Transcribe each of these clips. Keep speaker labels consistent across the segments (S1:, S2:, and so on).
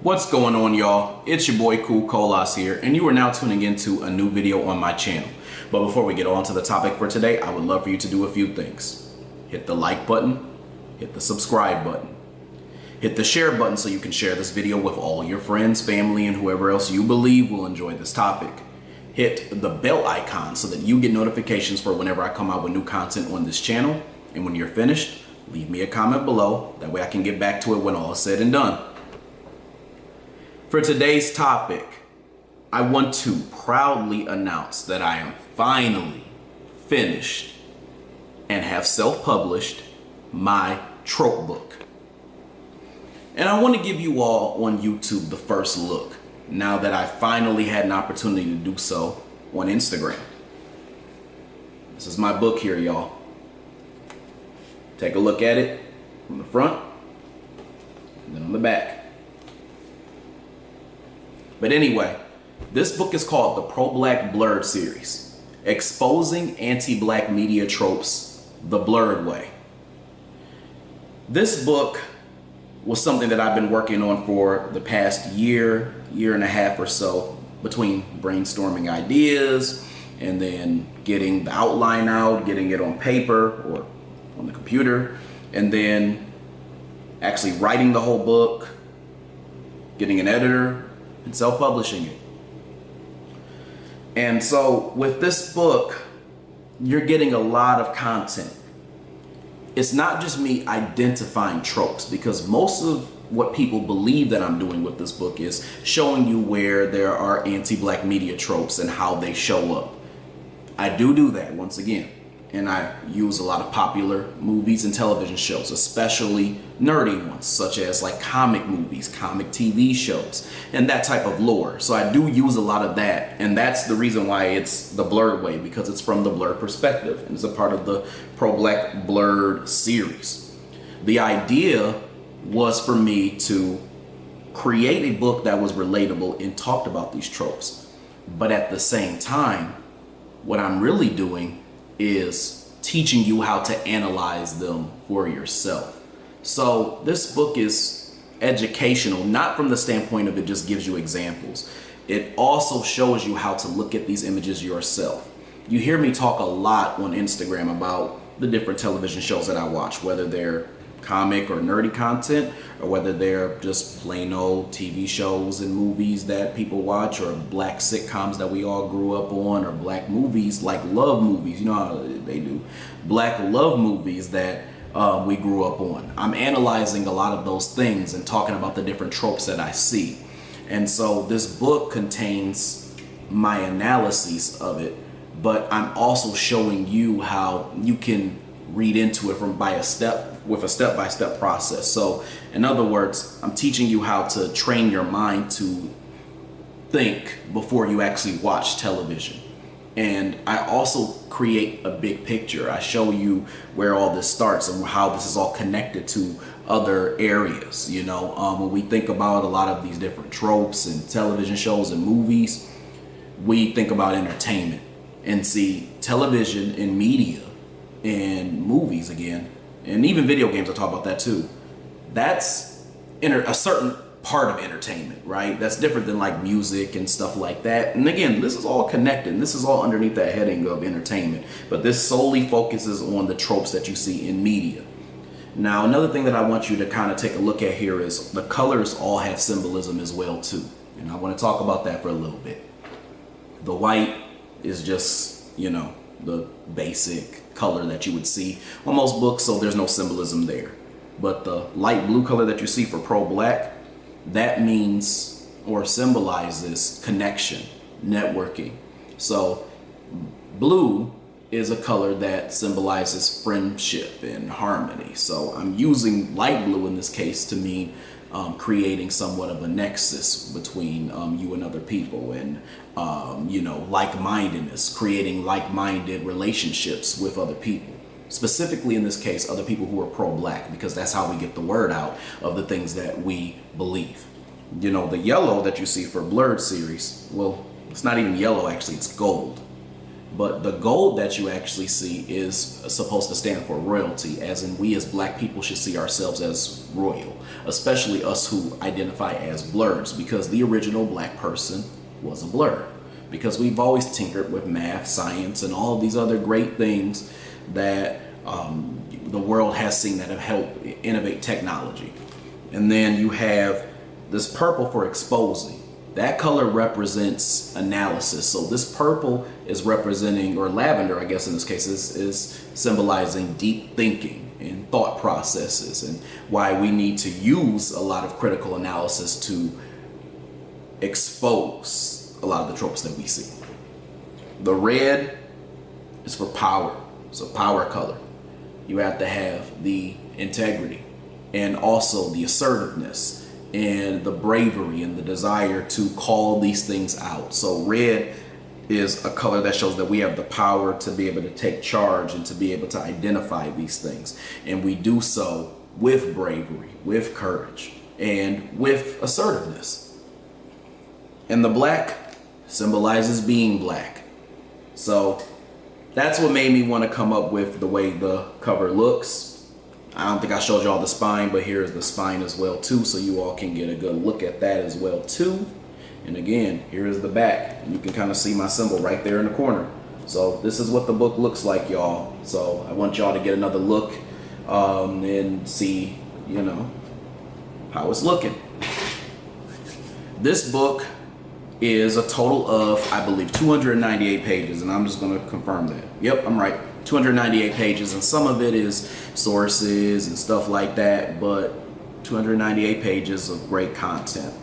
S1: What's going on, y'all? It's your boy Cool Colas here, and you are now tuning into a new video on my channel. But before we get on to the topic for today, I would love for you to do a few things. Hit the like button, hit the subscribe button, hit the share button so you can share this video with all your friends, family, and whoever else you believe will enjoy this topic. Hit the bell icon so that you get notifications for whenever I come out with new content on this channel. And when you're finished, leave me a comment below. That way I can get back to it when all is said and done. For today's topic, I want to proudly announce that I am finally finished and have self-published my Trope book. And I want to give you all on YouTube the first look, now that I finally had an opportunity to do so on Instagram. This is my book here, y'all. Take a look at it from the front and then on the back. But anyway, this book is called the Pro-Black Blerd Series, Exposing Anti-Black Media Tropes the Blerd Way. This book was something that I've been working on for the past year and a half or so, between brainstorming ideas and then getting the outline out, getting it on paper or on the computer, and then actually writing the whole book, getting an editor, and self-publishing it. And so with this book, you're getting a lot of content. It's not just me identifying tropes, because most of what people believe that I'm doing with this book is showing you where there are anti-black media tropes and how they show up. I do that once again. And I use a lot of popular movies and television shows, especially nerdy ones, such as like comic movies, comic TV shows, and that type of lore. So I do use a lot of that, and that's the reason why it's the Blerd Way, because it's from the Blerd perspective, and it's a part of the Pro-Black Blerd Series. The idea was for me to create a book that was relatable and talked about these tropes. But at the same time, what I'm really doing is teaching you how to analyze them for yourself. So this book is educational, not from the standpoint of it just gives you examples. It also shows you how to look at these images yourself. You hear me talk a lot on Instagram about the different television shows that I watch, whether they're comic or nerdy content, or whether they're just plain old TV shows and movies that people watch, or black sitcoms that we all grew up on, or black movies like love movies, you know how they do, black love movies that we grew up on. I'm analyzing a lot of those things and talking about the different tropes that I see. And so this book contains my analyses of it, but I'm also showing you how you can read into it with a step-by-step process. So in other words, I'm teaching you how to train your mind to think before you actually watch television. And I also create a big picture. I show you where all this starts and how this is all connected to other areas. You know, when we think about a lot of these different tropes and television shows and movies, we think about entertainment. And see, television and media and movies again, and even video games, I talk about that too. That's a certain part of entertainment, right? That's different than like music and stuff like that. And again, this is all connected. And this is all underneath that heading of entertainment. But this solely focuses on the tropes that you see in media. Now, another thing that I want you to kind of take a look at here is the colors all have symbolism as well too. And I want to talk about that for a little bit. The white is just, you know, the basic color that you would see on most books, so there's no symbolism there. But the light blue color that you see for pro-black, that means or symbolizes connection, networking. So blue is a color that symbolizes friendship and harmony. So I'm using light blue in this case to mean creating somewhat of a nexus between you and other people, and you know, like-mindedness, creating like-minded relationships with other people. Specifically in this case, other people who are pro-black, because that's how we get the word out of the things that we believe. You know, the yellow that you see for Blerd Series, well, it's not even yellow actually, it's gold. But the gold that you actually see is supposed to stand for royalty, as in we as black people should see ourselves as royal, especially us who identify as blerds, because the original black person was a blerd. Because we've always tinkered with math, science, and all of these other great things that the world has seen that have helped innovate technology. And then you have this purple for exposing. That color represents analysis. So this purple is representing, or lavender, I guess in this case, is symbolizing deep thinking and thought processes, and why we need to use a lot of critical analysis to expose a lot of the tropes that we see. The red is for power. It's a power color. You have to have the integrity and also the assertiveness and the bravery and the desire to call these things out. So red is a color that shows that we have the power to be able to take charge and to be able to identify these things. And we do so with bravery, with courage, and with assertiveness. And the black symbolizes being black. So that's what made me want to come up with the way the cover looks. I don't think I showed y'all the spine, but here's the spine as well too, so you all can get a good look at that as well too. And again, here's the back, and you can kind of see my symbol right there in the corner. So this is what the book looks like, y'all. So I want y'all to get another look and see, you know, how it's looking. This book is a total of, I believe, 298 pages, and I'm just going to confirm that. Yep, I'm right. 298 pages, and some of it is sources and stuff like that, but 298 pages of great content.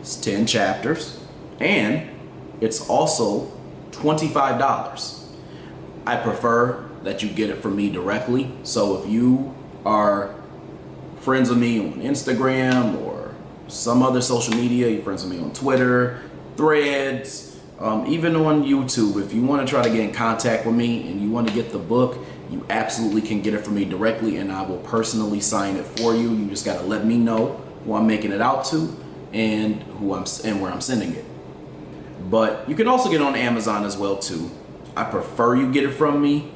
S1: It's 10 chapters, and it's also $25. I prefer that you get it from me directly. So if you are friends with me on Instagram or some other social media, you're friends with me on Twitter, Threads, even on YouTube, if you want to try to get in contact with me and you want to get the book, you absolutely can get it from me directly, and I will personally sign it for you. You just got to let me know who I'm making it out to and where I'm sending it. But you can also get it on Amazon as well too. I prefer you get it from me.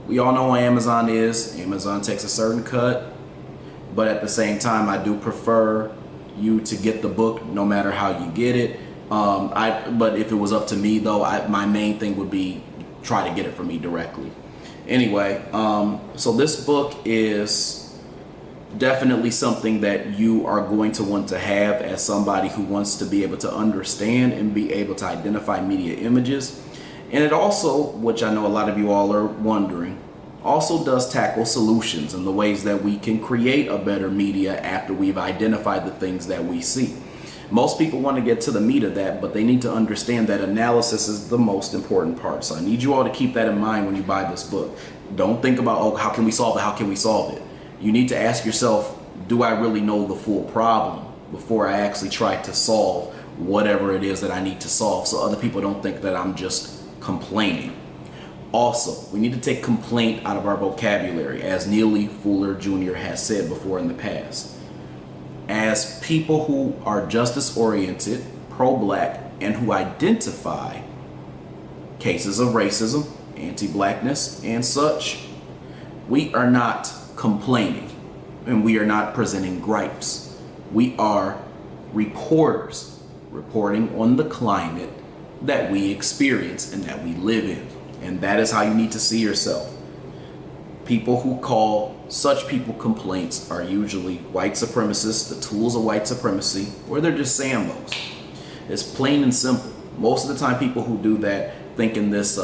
S1: We all know what Amazon is. Amazon takes a certain cut, but at the same time, I do prefer you to get the book no matter how you get it. But if it was up to me though, my main thing would be try to get it from me directly. Anyway, so this book is definitely something that you are going to want to have as somebody who wants to be able to understand and be able to identify media images. And it also, which I know a lot of you all are wondering, also does tackle solutions and the ways that we can create a better media after we've identified the things that we see. Most people want to get to the meat of that, but they need to understand that analysis is the most important part. So I need you all to keep that in mind when you buy this book. Don't think about, oh, how can we solve it? How can we solve it? You need to ask yourself, do I really know the full problem before I actually try to solve whatever it is that I need to solve, so other people don't think that I'm just complaining. Also, we need to take complaint out of our vocabulary, as Neely Fuller Jr. has said before in the past. As people who are justice-oriented, pro-black, and who identify cases of racism, anti-blackness, and such, we are not complaining, and we are not presenting gripes. We are reporters reporting on the climate that we experience and that we live in. And that is how you need to see yourself. People who call such people complaints are usually white supremacists, the tools of white supremacy, or they're just Sambos. It's plain and simple. Most of the time people who do that think in this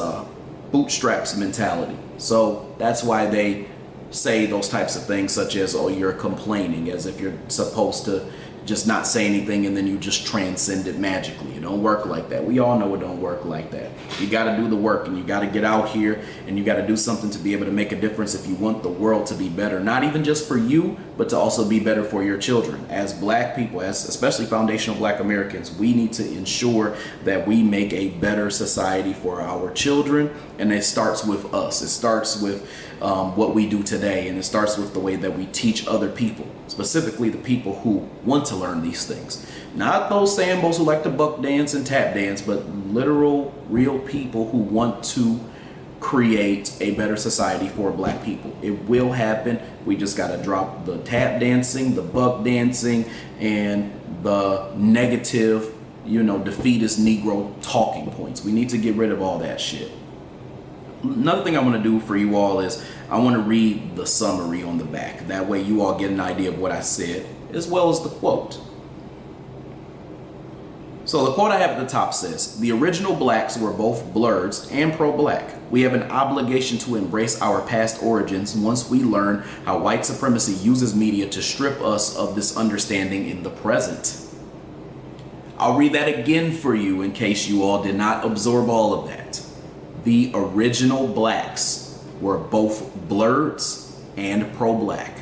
S1: bootstraps mentality. So that's why they say those types of things such as, oh, you're complaining, as if you're supposed to just not say anything and then you just transcend it magically. It don't work like that. We all know it don't work like that. You got to do the work, and you got to get out here, and you got to do something to be able to make a difference if you want the world to be better, not even just for you, but to also be better for your children. As black people, as especially foundational black Americans, we need to ensure that we make a better society for our children, and it starts with us. It starts with what we do today, and it starts with the way that we teach other people, specifically the people who want to learn these things. Not those Sambos who like to buck dance and tap dance, but literal, real people who want to create a better society for Black people. It will happen. We just got to drop the tap dancing, the buck dancing, and the negative, defeatist Negro talking points. We need to get rid of all that shit. Another thing I want to do for you all is I want to read the summary on the back. That way you all get an idea of what I said, as well as the quote. So the quote I have at the top says, "The original Blacks were both Blerds and pro-Black. We have an obligation to embrace our past origins once we learn how white supremacy uses media to strip us of this understanding in the present." I'll read that again for you in case you all did not absorb all of that. The original Blacks were both Blerds and pro-Black.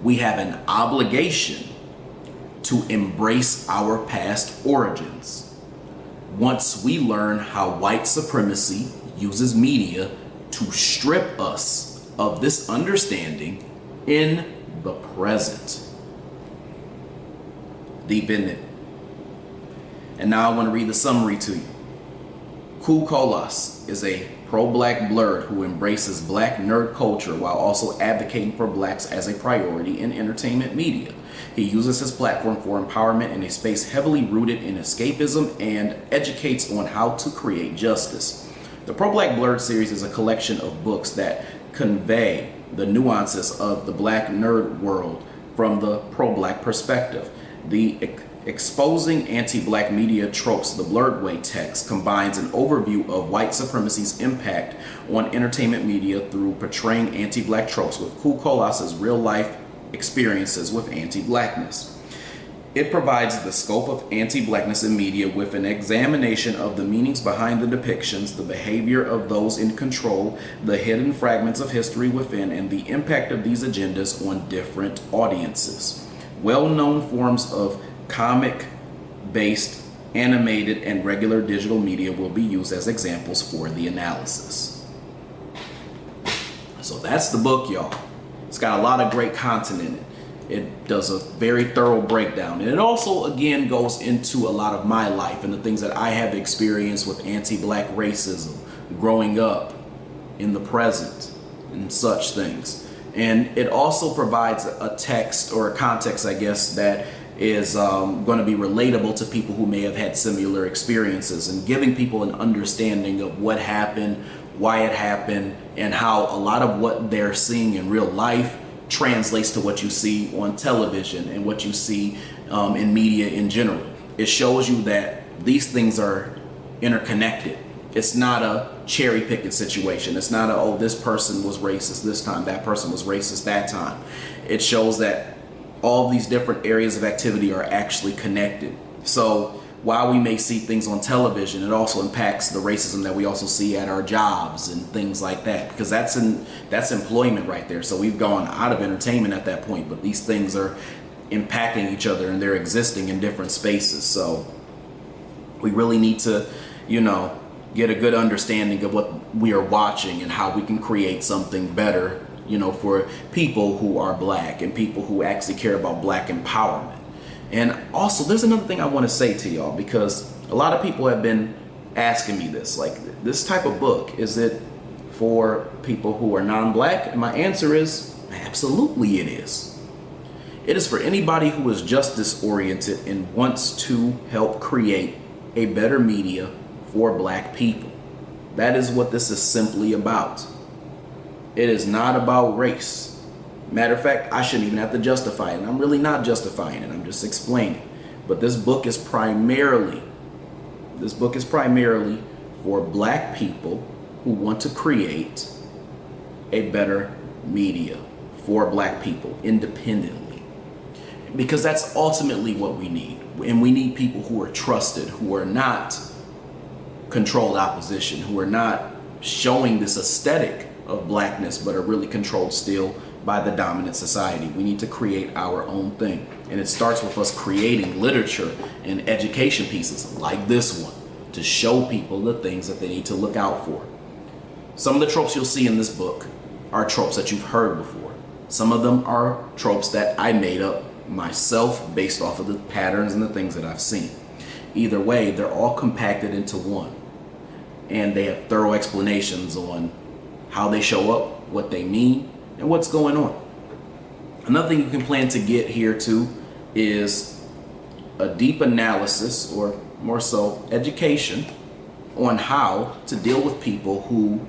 S1: We have an obligation to embrace our past origins once we learn how white supremacy uses media to strip us of this understanding in the present. Deep in it. And now I want to read the summary to you. Cool Colas is a pro-Black blerd who embraces Black nerd culture while also advocating for Blacks as a priority in entertainment media. He uses his platform for empowerment in a space heavily rooted in escapism and educates on how to create justice. The Pro-Black Blerd Series is a collection of books that convey the nuances of the Black nerd world from the pro-Black perspective. The Exposing Anti-Black Media Tropes the Blerd Way text combines an overview of white supremacy's impact on entertainment media through portraying anti-Black tropes with Cool Colas's real-life experiences with anti-Blackness. It provides the scope of anti-Blackness in media with an examination of the meanings behind the depictions, the behavior of those in control, the hidden fragments of history within, and the impact of these agendas on different audiences. Well-known forms of comic-based, animated, and regular digital media will be used as examples for the analysis. So that's the book, y'all. It's got a lot of great content in it. It does a very thorough breakdown. And it also, again, goes into a lot of my life and the things that I have experienced with anti-Black racism, growing up, in the present, and such things. And it also provides a text or a context, I guess, that is going to be relatable to people who may have had similar experiences, and giving people an understanding of what happened, why it happened, and how a lot of what they're seeing in real life translates to what you see on television and what you see in media in general. It shows you that these things are interconnected. It's not a cherry picking situation. It's not a, oh, this person was racist this time, that person was racist that time. It shows that all these different areas of activity are actually connected. So while we may see things on television, it also impacts the racism that we also see at our jobs and things like that, because that's employment right there. So we've gone out of entertainment at that point, but these things are impacting each other and they're existing in different spaces. So we really need to, get a good understanding of what we are watching and how we can create something better, for people who are Black and people who actually care about Black empowerment. And also, there's another thing I want to say to y'all, because a lot of people have been asking me this, like, this type of book, is it for people who are non-Black? And my answer is, absolutely it is. It is for anybody who is justice oriented and wants to help create a better media for Black people. That is what this is simply about. It is not about race. Matter of fact, I shouldn't even have to justify it. And I'm really not justifying it. I'm just explaining. But this book is primarily for Black people who want to create a better media for Black people independently. Because that's ultimately what we need. And we need people who are trusted, who are not controlled opposition, who are not showing this aesthetic of Blackness, but are really controlled still by the dominant society. We need to create our own thing. And it starts with us creating literature and education pieces like this one to show people the things that they need to look out for. Some of the tropes you'll see in this book are tropes that you've heard before. Some of them are tropes that I made up myself based off of the patterns and the things that I've seen. Either way, they're all compacted into one. And they have thorough explanations on how they show up, what they mean, and what's going on. Another thing you can plan to get here too is a deep analysis, or more so education, on how to deal with people who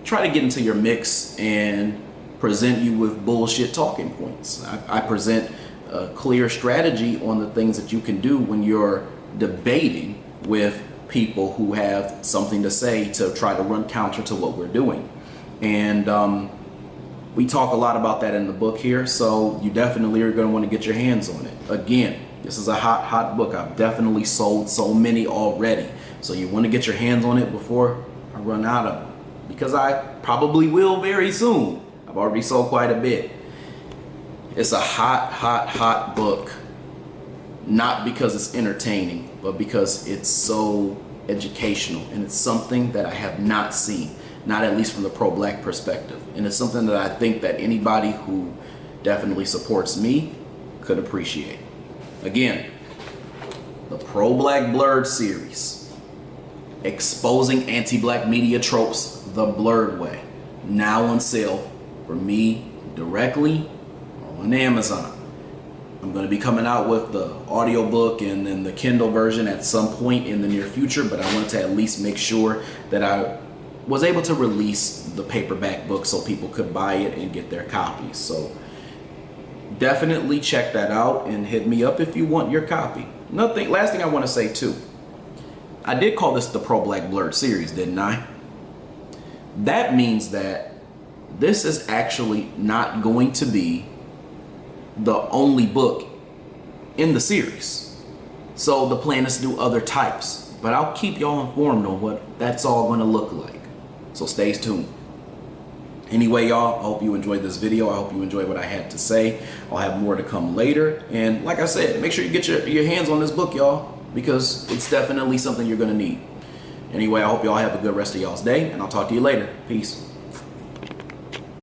S1: try to get into your mix and present you with bullshit talking points. I present a clear strategy on the things that you can do when you're debating with people who have something to say to try to run counter to what we're doing. And we talk a lot about that in the book here, so you definitely are going to want to get your hands on it. Again, this is a hot book. I've definitely sold so many already, so you want to get your hands on it before I run out of them, because I probably will very soon. I've already sold quite a bit. It's a hot book, not because it's entertaining, but because it's so educational, and it's something that I have not seen, not at least from the pro-black perspective. And it's something that I think that anybody who definitely supports me could appreciate. Again, the Pro-Black Blerd Series, exposing anti-black media tropes the blerd way, now on sale for me directly on Amazon. I'm going to be coming out with the audiobook and then the Kindle version at some point in the near future, but I wanted to at least make sure that I was able to release the paperback book so people could buy it and get their copies. So definitely check that out and hit me up if you want your copy. Last thing I want to say too, I did call this the Pro-Black Blerd Series, didn't I? That means that this is actually not going to be the only book in the series. So the plan is to do other types, but I'll keep y'all informed on what that's all going to look like. So stay tuned. Anyway, y'all, I hope you enjoyed this video. I hope you enjoyed what I had to say. I'll have more to come later. And like I said, make sure you get your hands on this book, y'all, because it's definitely something you're going to need. Anyway, I hope y'all have a good rest of y'all's day, and I'll talk to you later. Peace.